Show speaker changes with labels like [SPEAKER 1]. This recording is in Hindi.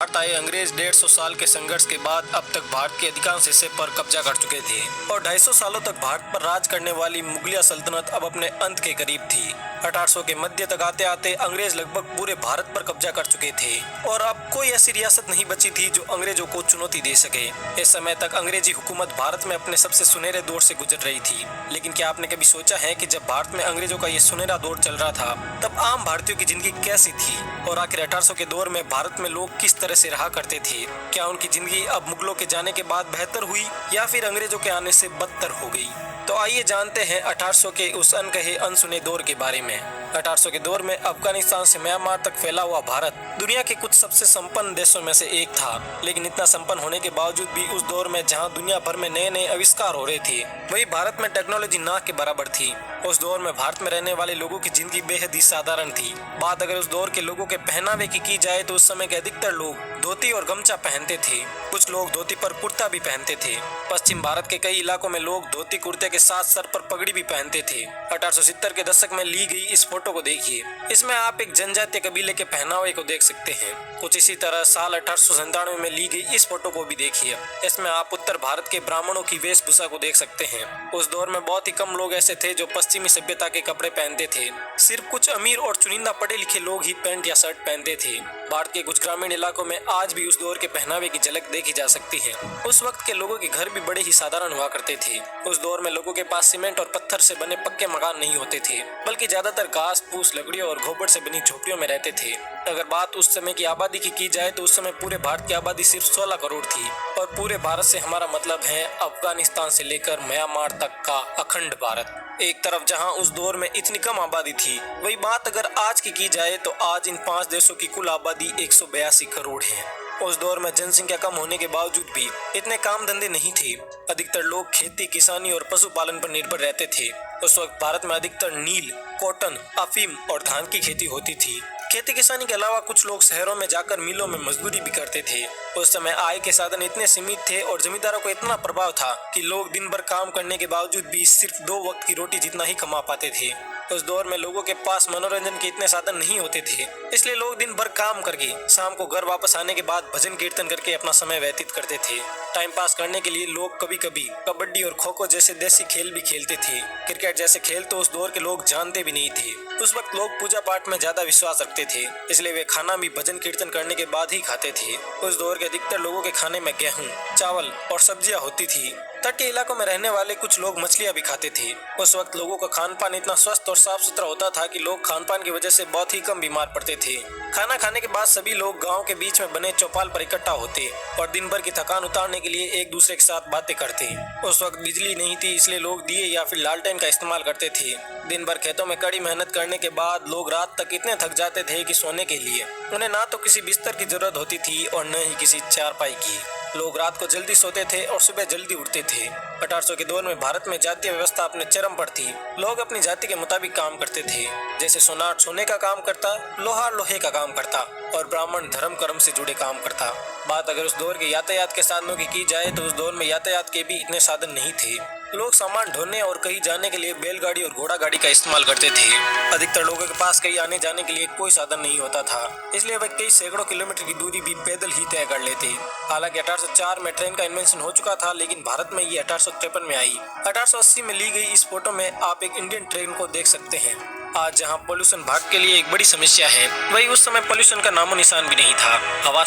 [SPEAKER 1] भारत आए अंग्रेज 150 साल के संघर्ष के बाद अब तक भारत के अधिकांश हिस्से पर कब्जा कर चुके थे और 250 सालों तक भारत पर राज करने वाली मुगलिया सल्तनत अब अपने अंत के करीब थी। 1800 के मध्य तक आते आते अंग्रेज लगभग पूरे भारत पर कब्जा कर चुके थे और अब कोई ऐसी रियासत नहीं बची थी जो अंग्रेजों को चुनौती दे सके। इस समय तक अंग्रेजी हुकूमत भारत में अपने सबसे सुनहरे दौर से गुजर रही थी। लेकिन क्या आपने कभी सोचा है कि जब भारत में अंग्रेजों का ये सुनहरा दौर चल रहा था तब आम भारतीयों की जिंदगी कैसी थी और आखिर 1800 के दौर में भारत में लोग किस तरह से रहा करते थे? क्या उनकी जिंदगी अब मुगलों के जाने के बाद बेहतर हुई या फिर अंग्रेजों के आने से बदतर हो गई? तो आइए जानते हैं 1800 के उस अनकहे अनसुने दौर के बारे में। 1800 के दौर में अफगानिस्तान से म्यांमार तक फैला हुआ भारत दुनिया के कुछ सबसे संपन्न देशों में से एक था। लेकिन इतना संपन्न होने के बावजूद भी उस दौर में जहां दुनिया भर में नए नए आविष्कार हो रहे थे, वही भारत में टेक्नोलॉजी ना के बराबर थी। उस दौर में भारत में रहने वाले लोगों की जिंदगी बेहद ही साधारण थी। बात अगर उस दौर के लोगों के पहनावे की जाए तो उस समय के अधिकतर लोग धोती और गमछा पहनते थे। कुछ लोग धोती पर कुर्ता भी पहनते थे। पश्चिम भारत के कई इलाकों में लोग धोती कुर्ते के साथ सर पर पगड़ी भी पहनते थे। 1870 के दशक में ली गई इस फोटो को देखिए। इसमें आप एक जनजातीय कबीले के पहनावे को देख सकते हैं। कुछ इसी तरह साल 1897 में ली गई इस फोटो को भी देखिए। इसमें आप उत्तर भारत के ब्राह्मणों की वेशभूषा को देख सकते हैं। उस दौर में बहुत ही कम लोग ऐसे थे जो पश्चिमी सभ्यता के कपड़े पहनते थे। सिर्फ कुछ अमीर और चुनिंदा पढ़े लिखे लोग ही पैंट या शर्ट पहनते थे। भारत के कुछ ग्रामीण इलाकों में आज भी उस दौर के पहनावे की झलक देखी जा सकती है। उस वक्त के लोगों के घर भी बड़े ही साधारण हुआ करते थे। उस दौर में लोगों के पास सीमेंट और पत्थर से बने पक्के मकान नहीं होते थे, बल्कि ज्यादातर घास फूस, लकड़ियों और गोबर से बनी झोपड़ियों में रहते थे। अगर बात उस समय की आबादी की जाए तो उस समय पूरे भारत की आबादी सिर्फ 16 करोड़ थी और पूरे भारत से हमारा मतलब है अफगानिस्तान से लेकर म्यांमार तक का अखंड भारत। एक तरफ जहां उस दौर में इतनी कम आबादी थी, वही बात अगर आज की जाए तो आज इन 5 देशों की कुल आबादी 182 करोड़ है। उस दौर में जनसंख्या कम होने के बावजूद भी इतने काम धंधे नहीं थे। अधिकतर लोग खेती, किसानी और पशुपालन पर निर्भर रहते थे। उस वक्त भारत में अधिकतर नील, कॉटन, अफीम और धान की खेती होती थी। खेती किसानी के अलावा कुछ लोग शहरों में जाकर मिलों में मजदूरी भी करते थे। उस समय आय के साधन इतने सीमित थे और जमींदारों को इतना प्रभाव था कि लोग दिन भर काम करने के बावजूद भी सिर्फ 2 वक्त की रोटी जितना ही कमा पाते थे। उस दौर में लोगों के पास मनोरंजन के इतने साधन नहीं होते थे, इसलिए लोग दिन भर काम करके शाम को घर वापस आने के बाद भजन कीर्तन करके अपना समय व्यतीत करते थे। टाइम पास करने के लिए लोग कभी कभी कबड्डी और खो खो जैसे देसी खेल भी खेलते थे। क्रिकेट जैसे खेल तो उस दौर के लोग जानते भी नहीं थे। उस वक्त लोग पूजा पाठ में ज्यादा विश्वास रखते थे, इसलिए वे खाना भी भजन कीर्तन करने के बाद ही खाते थे। उस दौर के अधिकतर लोगों के खाने में गेहूं, चावल और सब्जियां होती थी। तटीय इलाकों में रहने वाले कुछ लोग मछलियां भी खाते थे। उस वक्त लोगों का खान पान इतना स्वस्थ और साफ सुथरा होता था कि लोग खान पान की वजह से बहुत ही कम बीमार पड़ते थे। खाना खाने के बाद सभी लोग गांव के बीच में बने चौपाल पर इकट्ठा होते और दिन भर की थकान उतारने के लिए एक दूसरे के साथ बातें करते। उस वक्त बिजली नहीं थी, इसलिए लोग दिए या फिर लालटेन का इस्तेमाल करते थे। दिन भर खेतों में कड़ी मेहनत करने के बाद लोग रात तक इतने थक जाते थे कि सोने के लिए उन्हें ना तो किसी बिस्तर की जरूरत होती थी और न ही किसी चारपाई की। लोग रात को जल्दी सोते थे और सुबह जल्दी उठते थे। 1800 के दौर में भारत में जातीय व्यवस्था अपने चरम पर थी। लोग अपनी जाति के मुताबिक काम करते थे। जैसे सोनार सोने का काम करता, लोहार लोहे का काम करता और ब्राह्मण धर्म कर्म से जुड़े काम करता। बात अगर उस दौर के यातायात के साधनों की जाए तो उस दौर में यातायात के भी इतने साधन नहीं थे। लोग सामान ढोने और कहीं जाने के लिए बैलगाड़ी और घोड़ा गाड़ी का इस्तेमाल करते थे। अधिकतर लोगों के पास कहीं आने जाने के लिए कोई साधन नहीं होता था, इसलिए वे कई सैकड़ों किलोमीटर की दूरी भी पैदल ही तय कर लेते। हालांकि 1804 में ट्रेन का इन्वेंशन हो चुका था, लेकिन भारत में ये 1853 में आई। 1880 में ली गई इस फोटो में आप एक इंडियन ट्रेन को देख सकते हैं। आज जहां पोल्यूशन भारत के लिए एक बड़ी समस्या है, वही उस समय पोल्यूशन का नामो निशान भी नहीं था। हवा